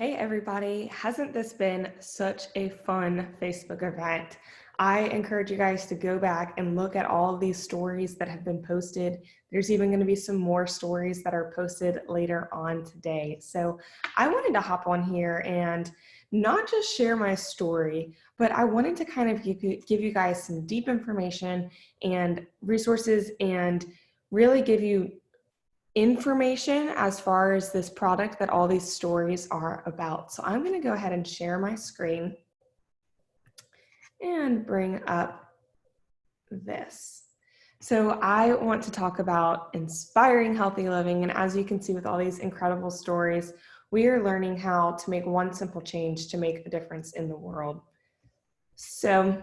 Hey everybody, hasn't this been such a fun Facebook event? I encourage you guys to go back and look at all of these stories that have been posted. There's even going to be some more stories that are posted later on today. So I wanted to hop on here and not just share my story, but I wanted to kind of give you guys some deep information and resources and really give you information as far as this product that all these stories are about. So I'm going to go ahead and share my screen and bring up this. So I want to talk about inspiring healthy living. And as you can see with all these incredible stories, we are learning how to make one simple change to make a difference in the world. So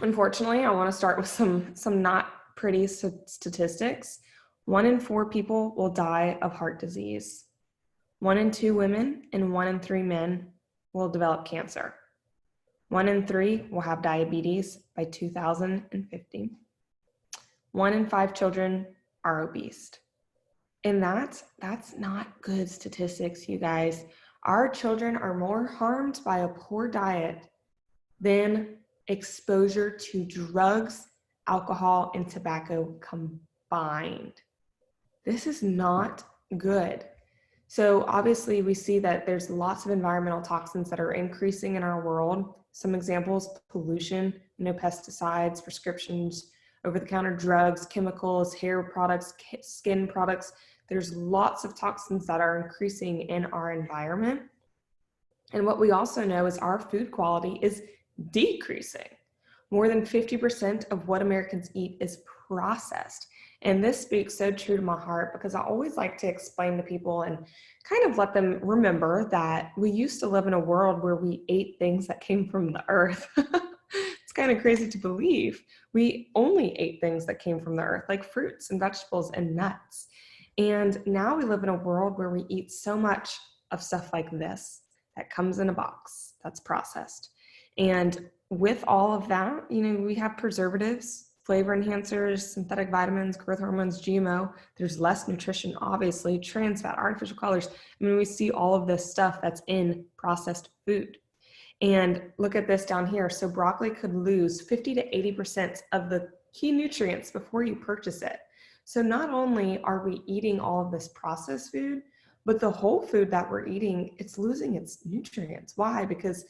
unfortunately, I want to start with some not pretty statistics. 1 in 4 people will die of heart disease. 1 in 2 women and 1 in 3 men will develop cancer. 1 in 3 will have diabetes by 2050. 1 in 5 children are obese. And that's not good statistics, you guys. Our children are more harmed by a poor diet than exposure to drugs, alcohol, and tobacco combined. This is not good. So obviously we see that there's lots of environmental toxins that are increasing in our world. Some examples: pollution, no pesticides, prescriptions, over-the-counter drugs, chemicals, hair products, skin products. There's lots of toxins that are increasing in our environment. And what we also know is our food quality is decreasing. More than 50% of what Americans eat is processed. And this speaks so true to my heart because I always like to explain to people and kind of let them remember that we used to live in a world where we ate things that came from the earth. It's kind of crazy to believe. We only ate things that came from the earth, like fruits and vegetables and nuts. And now we live in a world where we eat so much of stuff like this that comes in a box that's processed. And with all of that, we have preservatives, flavor enhancers, synthetic vitamins, growth hormones, GMO. There's less nutrition, obviously, trans fat, artificial colors. We see all of this stuff that's in processed food. And look at this down here. So broccoli could lose 50 to 80% of the key nutrients before you purchase it. So not only are we eating all of this processed food, but the whole food that we're eating, it's losing its nutrients. Why? Because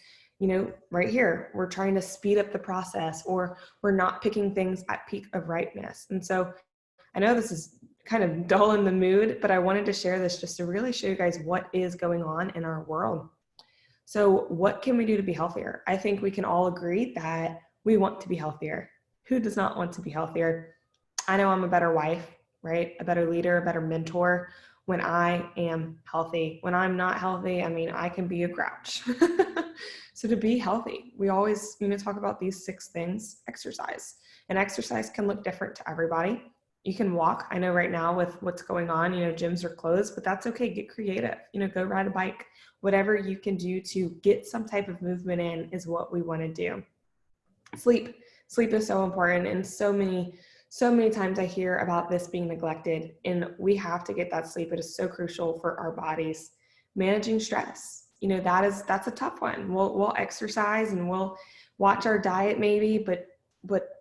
right here, we're trying to speed up the process, or we're not picking things at peak of ripeness. And so I know this is kind of dull in the mood, but I wanted to share this just to really show you guys what is going on in our world. So what can we do to be healthier? I think we can all agree that we want to be healthier. Who does not want to be healthier? I know I'm a better wife, right? A better leader, a better mentor when I am healthy. When I'm not healthy, I can be a grouch. So to be healthy, we always talk about these 6 things. Exercise. And exercise can look different to everybody. You can walk. I know right now with what's going on, gyms are closed, but that's okay. Get creative. Go ride a bike. Whatever you can do to get some type of movement in is what we want to do. Sleep. Sleep is so important, and so many times I hear about this being neglected, and we have to get that sleep. It is so crucial for our bodies. Managing stress. That's a tough one. We'll exercise and we'll watch our diet maybe, but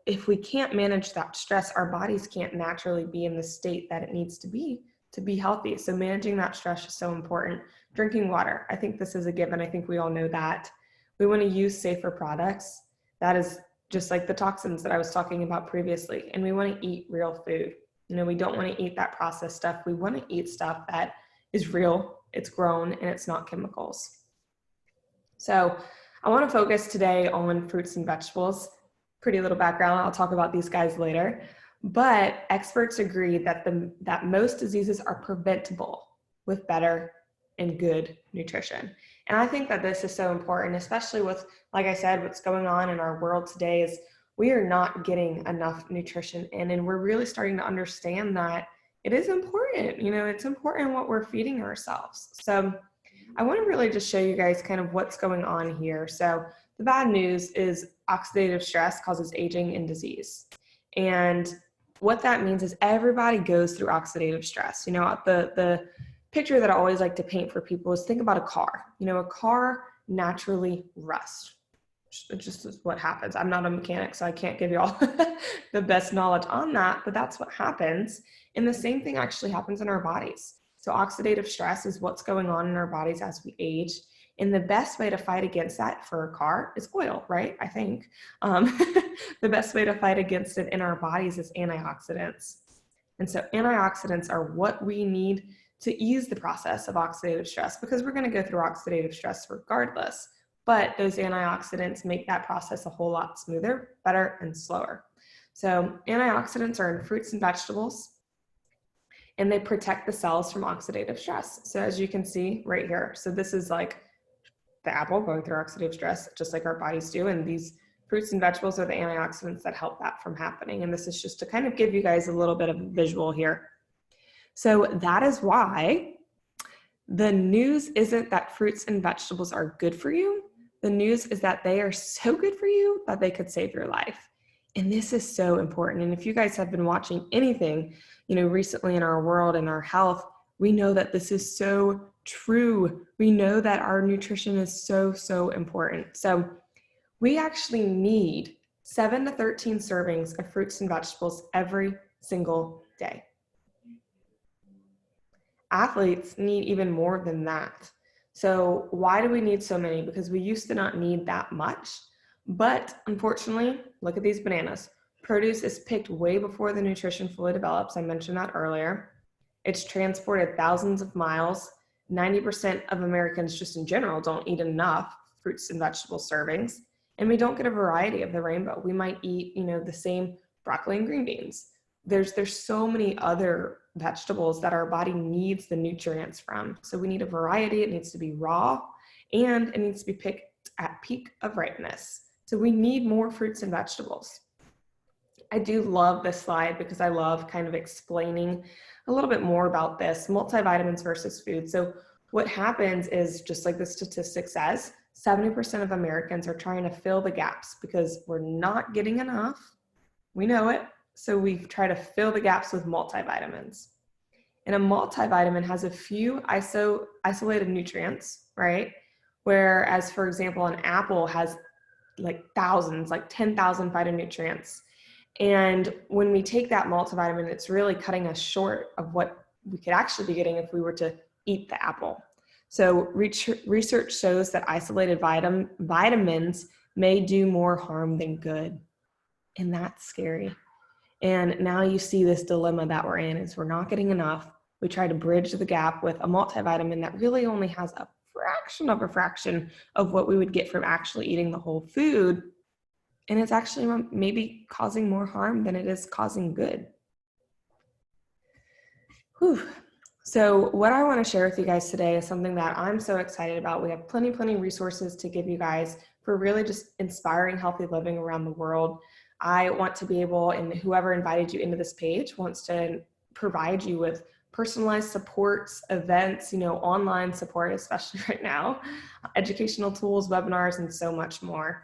if we can't manage that stress, our bodies can't naturally be in the state that it needs to be healthy. So managing that stress is so important. Drinking water. I think this is a given. I think we all know that. We want to use safer products. That is just like the toxins that I was talking about previously. And we want to eat real food. We don't want to eat that processed stuff. We want to eat stuff that is real, it's grown, and it's not chemicals. So I want to focus today on fruits and vegetables. Pretty little background. I'll talk about these guys later. But experts agree that most diseases are preventable with better and good nutrition. And I think that this is so important, especially with, like I said, what's going on in our world today is we are not getting enough nutrition in, and we're really starting to understand that it is important. It's important what we're feeding ourselves. So I want to really just show you guys kind of what's going on here. So the bad news is oxidative stress causes aging and disease. And what that means is everybody goes through oxidative stress. The picture that I always like to paint for people is think about a car. A car naturally rusts. It just is what happens. I'm not a mechanic, so I can't give you all the best knowledge on that, but that's what happens. And the same thing actually happens in our bodies. So oxidative stress is what's going on in our bodies as we age. And the best way to fight against that for a car is oil, right? I think. The best way to fight against it in our bodies is antioxidants. And so antioxidants are what we need to ease the process of oxidative stress, because we're going to go through oxidative stress regardless. But those antioxidants make that process a whole lot smoother, better, and slower. So antioxidants are in fruits and vegetables, and they protect the cells from oxidative stress. So as you can see right here, so this is like the apple going through oxidative stress, just like our bodies do. And these fruits and vegetables are the antioxidants that help that from happening. And this is just to kind of give you guys a little bit of a visual here. So that is why the news isn't that fruits and vegetables are good for you. The news is that they are so good for you that they could save your life. And this is so important. And if you guys have been watching anything, recently in our world and our health, we know that this is so true. We know that our nutrition is so, so important. So we actually need 7 to 13 servings of fruits and vegetables every single day. Athletes need even more than that. So why do we need so many? Because we used to not need that much, but unfortunately, look at these bananas. Produce is picked way before the nutrition fully develops. I mentioned that earlier. It's transported thousands of miles. 90% of Americans just in general don't eat enough fruits and vegetable servings, and we don't get a variety of the rainbow. We might eat, the same broccoli and green beans. There's so many other vegetables that our body needs the nutrients from. So we need a variety. It needs to be raw, and it needs to be picked at peak of ripeness. So we need more fruits and vegetables. I do love this slide because I love kind of explaining a little bit more about this, multivitamins versus food. So what happens is, just like the statistic says, 70% of Americans are trying to fill the gaps because we're not getting enough. We know it. So we try to fill the gaps with multivitamins. And a multivitamin has a few isolated nutrients, right? Whereas, for example, an apple has like thousands, like 10,000 phytonutrients. And when we take that multivitamin, it's really cutting us short of what we could actually be getting if we were to eat the apple. So research shows that isolated vitamins may do more harm than good. And that's scary. And now you see this dilemma that we're in, is we're not getting enough. We try to bridge the gap with a multivitamin that really only has a fraction of what we would get from actually eating the whole food. And it's actually maybe causing more harm than it is causing good. Whew. So what I want to share with you guys today is something that I'm so excited about. We have plenty of resources to give you guys for really just inspiring healthy living around the world. I want to be able, and whoever invited you into this page wants to provide you with personalized supports, events, online support, especially right now, educational tools, webinars, and so much more.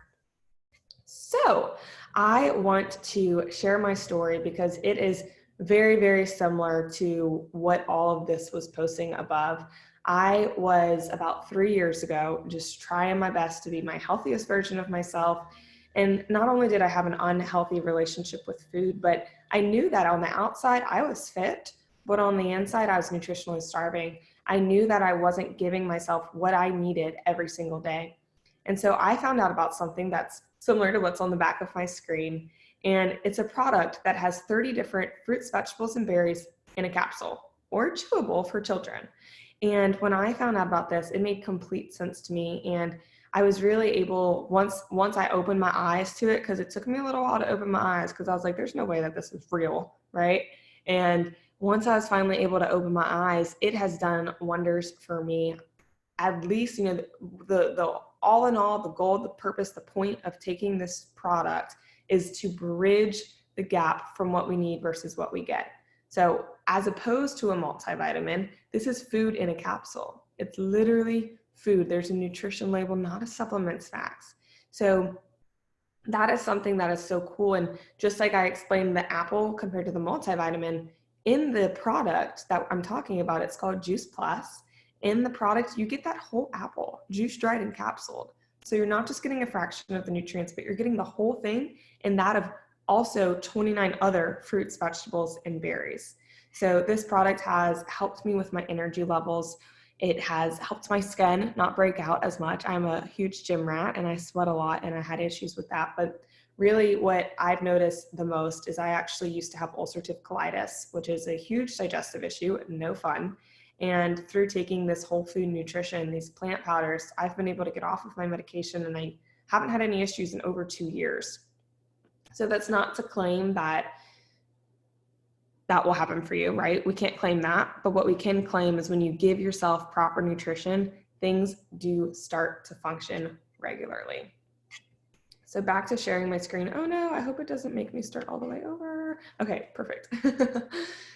So I want to share my story because it is very, very similar to what all of this was posting above. I was about 3 years ago just trying my best to be my healthiest version of myself. And not only did I have an unhealthy relationship with food, but I knew that on the outside I was fit, but on the inside I was nutritionally starving. I knew that I wasn't giving myself what I needed every single day. And so I found out about something that's similar to what's on the back of my screen. And it's a product that has 30 different fruits, vegetables, and berries in a capsule, or chewable for children. And when I found out about this, it made complete sense to me. And I was really able, once I opened my eyes to it, because it took me a little while to open my eyes, because I was like, there's no way that this is real, right? And once I was finally able to open my eyes, it has done wonders for me. At least, the all in all, the goal, the purpose, the point of taking this product is to bridge the gap from what we need versus what we get. So as opposed to a multivitamin, this is food in a capsule. It's literally food. There's a nutrition label, not a supplements facts. So that is something that is so cool. And just like I explained the apple compared to the multivitamin, in the product that I'm talking about, it's called Juice Plus. In the product, you get that whole apple, juice dried and capsuled. So you're not just getting a fraction of the nutrients, but you're getting the whole thing, and that of also 29 other fruits, vegetables, and berries. So this product has helped me with my energy levels. It has helped my skin not break out as much. I'm a huge gym rat and I sweat a lot, and I had issues with that. But really what I've noticed the most is I actually used to have ulcerative colitis, which is a huge digestive issue, no fun. And through taking this whole food nutrition, these plant powders, I've been able to get off of my medication, and I haven't had any issues in over 2 years. So that's not to claim that that will happen for you, right? We can't claim that, but what we can claim is when you give yourself proper nutrition, things do start to function regularly. So back to sharing my screen. Oh no, I hope it doesn't make me start all the way over. Okay, perfect.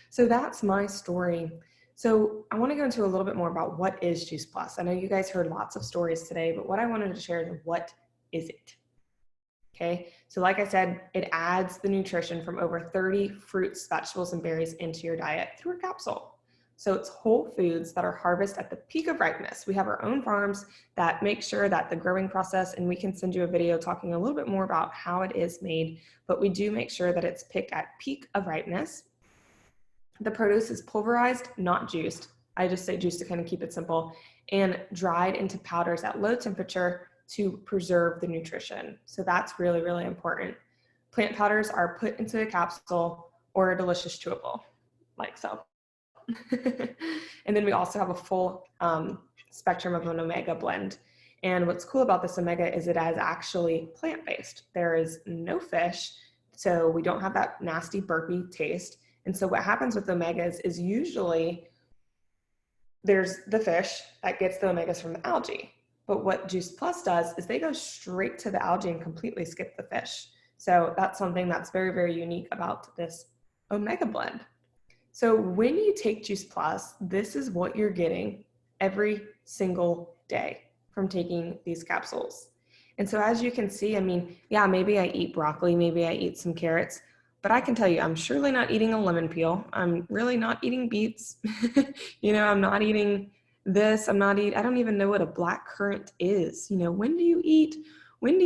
So that's my story. So I want to go into a little bit more about what is Juice Plus. I know you guys heard lots of stories today, but what I wanted to share is what is it? Okay, so like I said, it adds the nutrition from over 30 fruits, vegetables, and berries into your diet through a capsule. So it's whole foods that are harvested at the peak of ripeness. We have our own farms that make sure that the growing process, and we can send you a video talking a little bit more about how it is made, but we do make sure that it's picked at peak of ripeness. The produce is pulverized, not juiced. I just say juice to kind of keep it simple, and dried into powders at low temperature to preserve the nutrition. So that's really, really important. Plant powders are put into a capsule or a delicious chewable, like so. And then we also have a full spectrum of an omega blend. And what's cool about this omega is it is actually plant-based. There is no fish, so we don't have that nasty burpy taste. And so what happens with omegas is usually there's the fish that gets the omegas from the algae. But what Juice Plus does is they go straight to the algae and completely skip the fish. So that's something that's very, very unique about this omega blend. So when you take Juice Plus, this is what you're getting every single day from taking these capsules. And so as you can see, I mean, yeah, maybe I eat broccoli, maybe I eat some carrots, but I can tell you, I'm surely not eating a lemon peel. I'm really not eating beets. I'm not eating this. I don't even know what a black currant is. When do you eat, look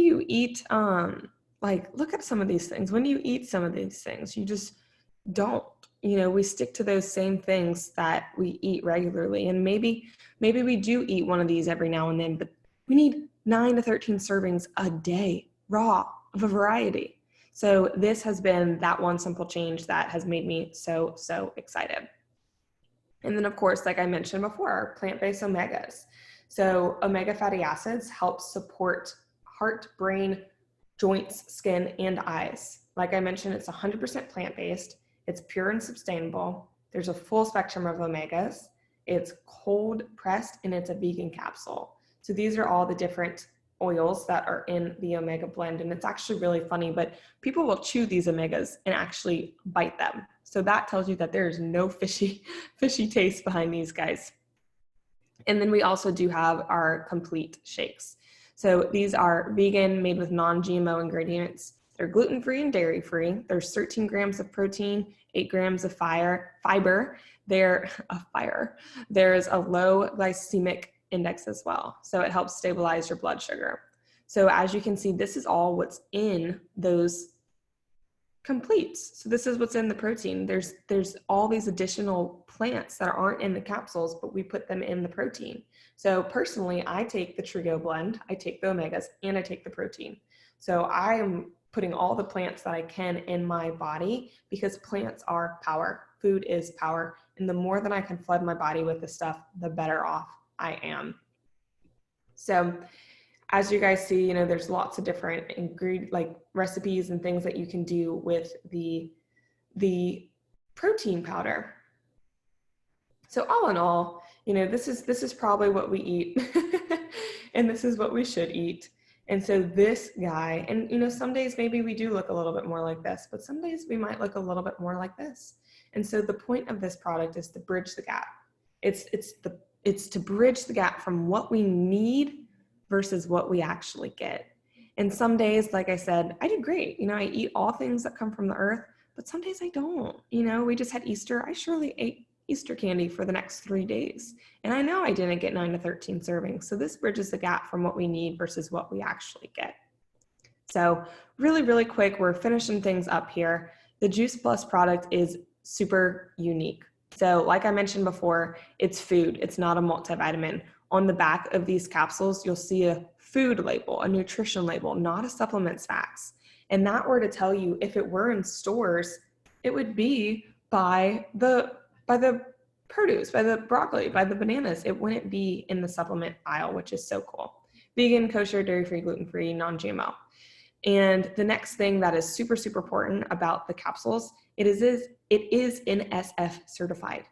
at some of these things. When do you eat some of these things? You just don't. We stick to those same things that we eat regularly. And maybe we do eat one of these every now and then, but we need 9 to 13 servings a day, raw, of a variety. So this has been that one simple change that has made me so, so excited. And then of course, like I mentioned before, plant-based omegas. So omega fatty acids help support heart, brain, joints, skin, and eyes. Like I mentioned, it's 100% plant-based. It's pure and sustainable. There's a full spectrum of omegas. It's cold pressed and it's a vegan capsule. So these are all the different oils that are in the omega blend. And it's actually really funny, but people will chew these omegas and actually bite them. So that tells you that there is no fishy taste behind these guys. And then we also do have our complete shakes. So these are vegan, made with non-GMO ingredients. They're gluten-free and dairy-free. There's 13 grams of protein, 8 grams of fiber. There's a low glycemic index as well. So it helps stabilize your blood sugar. So as you can see, this is all what's in those completes. So this is what's in the protein. There's all these additional plants that aren't in the capsules, but we put them in the protein. So personally, I take the Trio blend, I take the omegas, and I take the protein. So I am putting all the plants that I can in my body because plants are power. Food is power. And the more that I can flood my body with this stuff, the better off I am. So as you guys see, there's lots of different recipes and things that you can do with the protein powder. So all in all, this is probably what we eat and this is what we should eat. And so this guy, and some days maybe we do look a little bit more like this, but some days we might look a little bit more like this. And so the point of this product is to bridge the gap. It's to bridge the gap from what we need versus what we actually get. And some days, like I said, I do great. I eat all things that come from the earth, but some days I don't. You know, we just had Easter. I surely ate Easter candy for the next 3 days. And I know I didn't get 9 to 13 servings. So this bridges the gap from what we need versus what we actually get. So really, really quick, we're finishing things up here. The Juice Plus product is super unique. So like I mentioned before, it's food. It's not a multivitamin. On the back of these capsules, you'll see a food label, a nutrition label, not a supplements facts. And that were to tell you, if it were in stores, it would be by the produce, by the broccoli, by the bananas. It wouldn't be in the supplement aisle, which is so cool. Vegan, kosher, dairy-free, gluten-free, non-GMO. And the next thing that is super, super important about the capsules, it is NSF certified.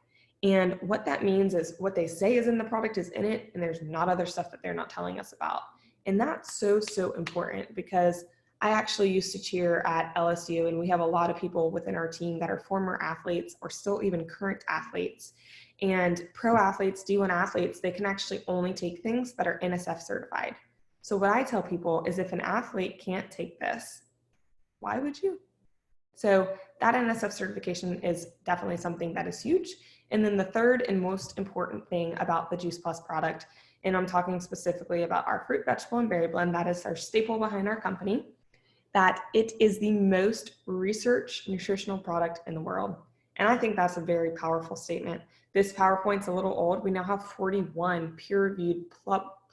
And what that means is what they say is in the product is in it, and there's not other stuff that they're not telling us about. And that's so, so important, because I actually used to cheer at LSU, and we have a lot of people within our team that are former athletes or still even current athletes. And pro athletes, D1 athletes, they can actually only take things that are NSF certified. So what I tell people is, if an athlete can't take this, why would you? So that NSF certification is definitely something that is huge. And then the third and most important thing about the Juice Plus product, and I'm talking specifically about our fruit, vegetable, and berry blend, that is our staple behind our company, that it is the most researched nutritional product in the world. And I think that's a very powerful statement. This PowerPoint's a little old. We now have 41 peer-reviewed,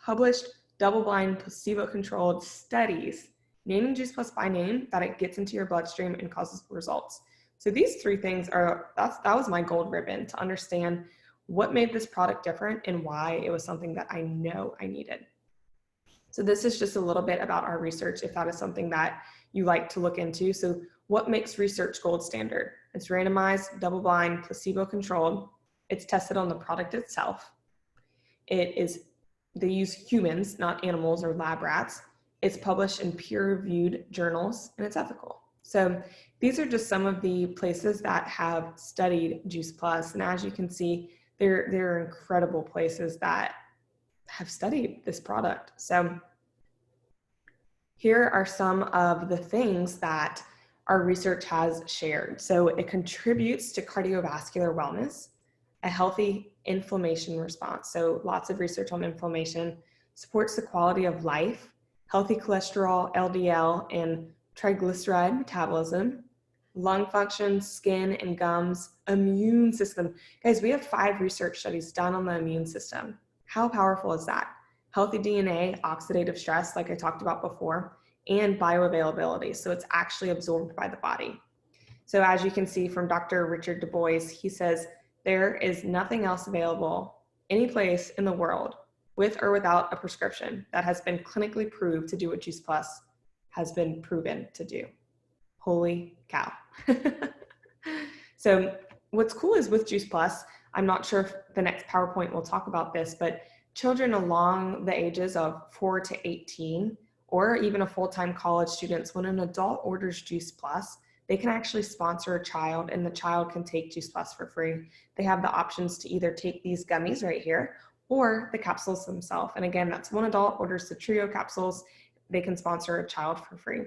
published, double-blind, placebo-controlled studies naming Juice Plus by name, that it gets into your bloodstream and causes results. So these three things that was my gold ribbon to understand what made this product different and why it was something that I know I needed. So this is just a little bit about our research, if that is something that you like to look into. So what makes research gold standard? It's randomized, double-blind, placebo-controlled. It's tested on the product itself. They use humans, not animals or lab rats. It's published in peer-reviewed journals, and it's ethical. So these are just some of the places that have studied Juice Plus. And as you can see, there are incredible places that have studied this product. So here are some of the things that our research has shared. So it contributes to cardiovascular wellness, a healthy inflammation response. So lots of research on inflammation, supports the quality of life, healthy cholesterol, LDL, and triglyceride metabolism, lung function, skin and gums, immune system. Guys, we have 5 research studies done on the immune system. How powerful is that? Healthy DNA, oxidative stress, like I talked about before, and bioavailability. So it's actually absorbed by the body. So as you can see from Dr. Richard Du Bois, he says, there is nothing else available any place in the world with or without a prescription that has been clinically proved to do what Juice Plus has been proven to do. Holy cow. So what's cool is with Juice Plus, I'm not sure if the next PowerPoint will talk about this, but children along the ages of 4 to 18, or even a full-time college students, when an adult orders Juice Plus, they can actually sponsor a child, and the child can take Juice Plus for free. They have the options to either take these gummies right here or the capsules themselves. And again, that's one adult orders the trio capsules, they can sponsor a child for free.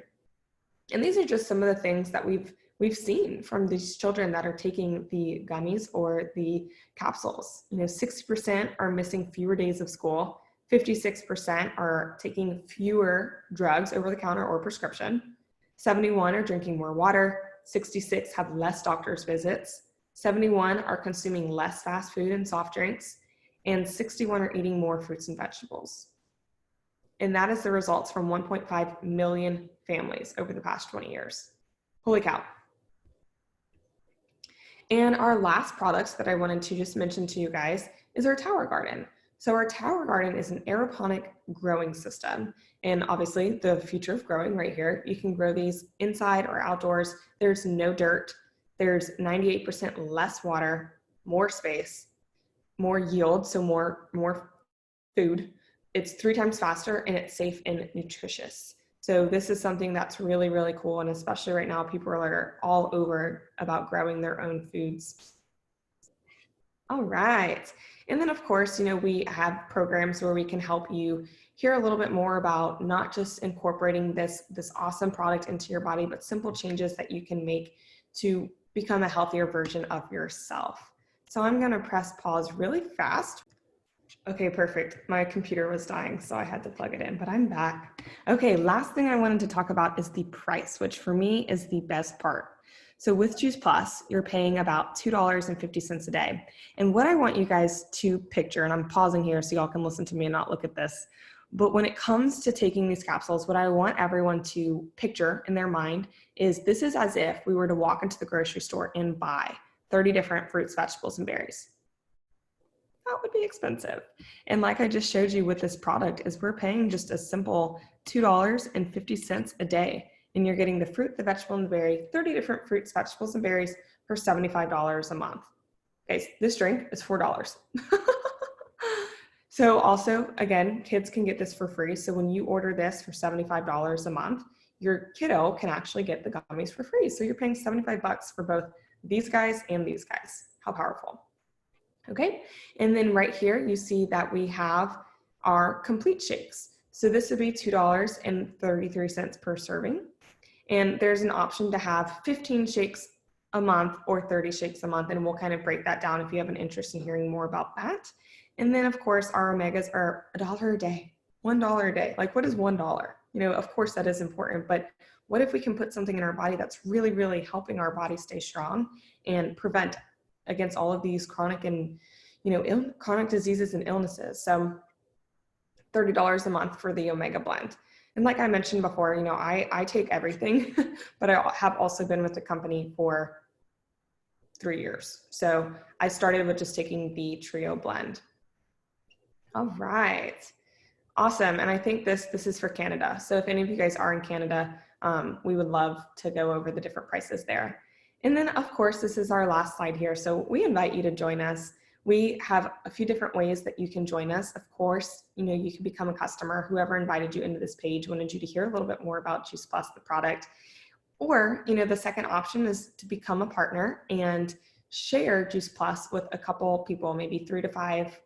And these are just some of the things that we've seen from these children that are taking the gummies or the capsules. 60% are missing fewer days of school, 56% are taking fewer drugs over the counter or prescription, 71 are drinking more water, 66 have less doctor's visits, 71 are consuming less fast food and soft drinks, and 61 are eating more fruits and vegetables. And that is the results from 1.5 million families over the past 20 years. Holy cow. And our last products that I wanted to just mention to you guys is our Tower Garden. So our Tower Garden is an aeroponic growing system. And obviously the future of growing right here, you can grow these inside or outdoors. There's no dirt. There's 98% less water, more space, more yield, so more food. It's 3 times faster, and it's safe and nutritious. So this is something that's really, really cool. And especially right now, people are all over about growing their own foods. All right. And then of course, we have programs where we can help you hear a little bit more about not just incorporating this awesome product into your body, but simple changes that you can make to become a healthier version of yourself. So I'm going to press pause really fast. Okay, perfect. My computer was dying, so I had to plug it in, but I'm back. Okay, last thing I wanted to talk about is the price, which for me is the best part. So with Juice Plus, you're paying about $2.50 a day. And what I want you guys to picture, and I'm pausing here so y'all can listen to me and not look at this, but when it comes to taking these capsules, what I want everyone to picture in their mind is this is as if we were to walk into the grocery store and buy 30 different fruits, vegetables, and berries. That would be expensive. And like I just showed you with this product is we're paying just a simple $2.50 a day. And you're getting the fruit, the vegetable, and the berry, 30 different fruits, vegetables, and berries for $75 a month. Okay, this drink is $4. So also, again, kids can get this for free. So when you order this for $75 a month, your kiddo can actually get the gummies for free. So you're paying 75 bucks for both these guys and these guys. How powerful. Okay, and then right here, you see that we have our complete shakes. So this would be $2.33 per serving. And there's an option to have 15 shakes a month or 30 shakes a month. And we'll kind of break that down if you have an interest in hearing more about that. And then of course, our omegas are $1 a day, $1 a day. Like what is $1? You know, of course that is important, but what if we can put something in our body that's really, really helping our body stay strong and prevent against all of these chronic and, you know, chronic diseases and illnesses. So $30 a month for the Omega blend. And like I mentioned before, you know, I take everything, but I have also been with the company for 3 years. So I started with just taking the Trio blend. All right. Awesome. And I think this is for Canada. So if any of you guys are in Canada, we would love to go over the different prices there. And then of course, this is our last slide here. So we invite you to join us. We have a few different ways that you can join us. Of course, you know, you can become a customer. Whoever invited you into this page wanted you to hear a little bit more about Juice Plus, the product. Or, you know, the second option is to become a partner and share Juice Plus with a couple people, maybe 3 to 5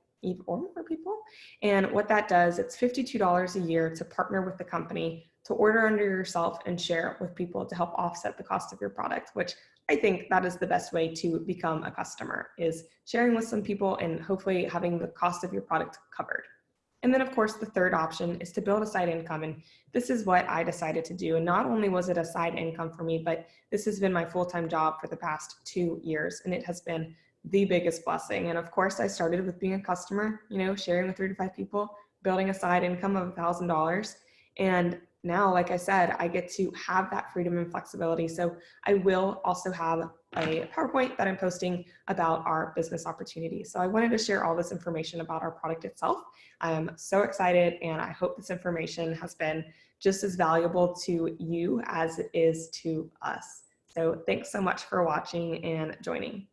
or more people. And what that does, it's $52 a year to partner with the company, to order under yourself and share it with people to help offset the cost of your product, which I think that is the best way to become a customer, is sharing with some people and hopefully having the cost of your product covered. And then of course, the third option is to build a side income. And this is what I decided to do. And not only was it a side income for me, but this has been my full-time job for the past 2 years. And it has been the biggest blessing. And of course, I started with being a customer, you know, sharing with 3 to 5 people, building a side income of $1,000. And now, like I said, I get to have that freedom and flexibility. So I will also have a PowerPoint that I'm posting about our business opportunity. So I wanted to share all this information about our product itself. I am so excited, and I hope this information has been just as valuable to you as it is to us. So thanks so much for watching and joining.